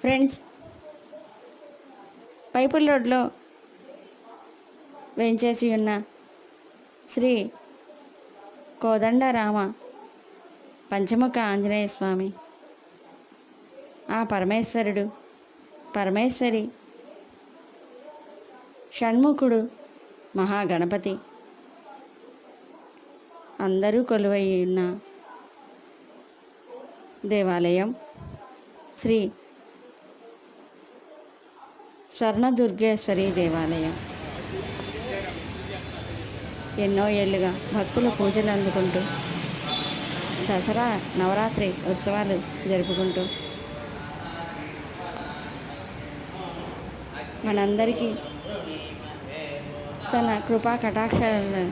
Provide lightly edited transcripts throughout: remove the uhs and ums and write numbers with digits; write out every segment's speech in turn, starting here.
Friends, పైపుల్ రోడ్లో వేంచేసి ఉన్న శ్రీ కోదండరామ పంచముఖ ఆంజనేయ స్వామి, ఆ పరమేశ్వరుడు, పరమేశ్వరి, షణ్ముఖుడు, మహాగణపతి అందరూ కొలువై ఉన్న దేవాలయం శ్రీ స్వర్ణదుర్గేశ్వరి దేవాలయం. ఎన్నో ఏళ్ళుగా భక్తుల పూజలు అందుకుంటూ దసరా నవరాత్రి ఉత్సవాలు జరుపుకుంటూ మనందరికీ తన కృపా కటాక్షాలను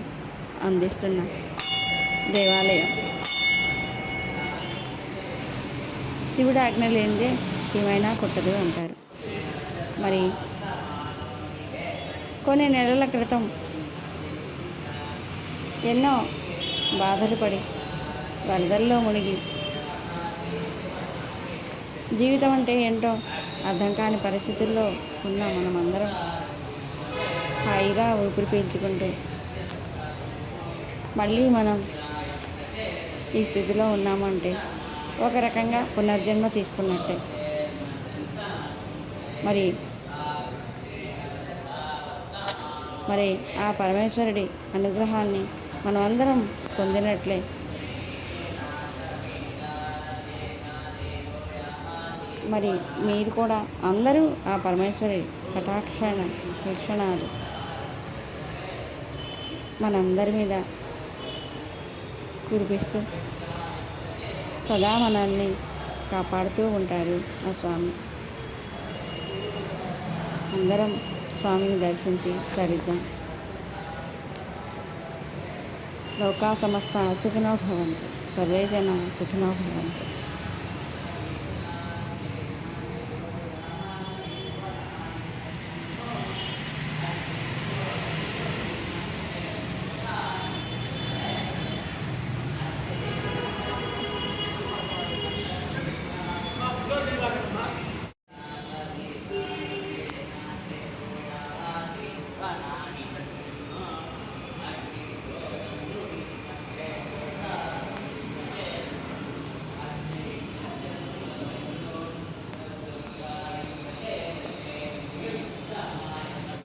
అందిస్తున్న దేవాలయం. శివుడు ఆజ్ఞ లేనిదే చీమైనా కుట్టదు అంటారు. మరి కొన్ని నెలల క్రితం ఎన్నో బాధలు పడి వరదల్లో మునిగి జీవితం అంటే ఏంటో అర్థం కాని పరిస్థితుల్లో ఉన్న మనమందరం హాయిగా ఊపిరి పీల్చుకుంటూ మళ్ళీ మనం ఈ స్థితిలో ఉన్నామంటే ఒక రకంగా పునర్జన్మ తీసుకున్నట్టే. మరి ఆ పరమేశ్వరుడి అనుగ్రహాన్ని మనమందరం పొందినట్లే. మరి మీరు కూడా అందరూ ఆ పరమేశ్వరి కటాక్షణ వీక్షణాలు మనందరి మీద కురిపిస్తూ సదా మనల్ని కాపాడుతూ ఉంటారు ఆ స్వామి. అందరం స్వామిని దర్శించి తరిద్దాం. లోకా సమస్త సుఖినో భవంతు, సర్వే జన సుఖినో భవంతు.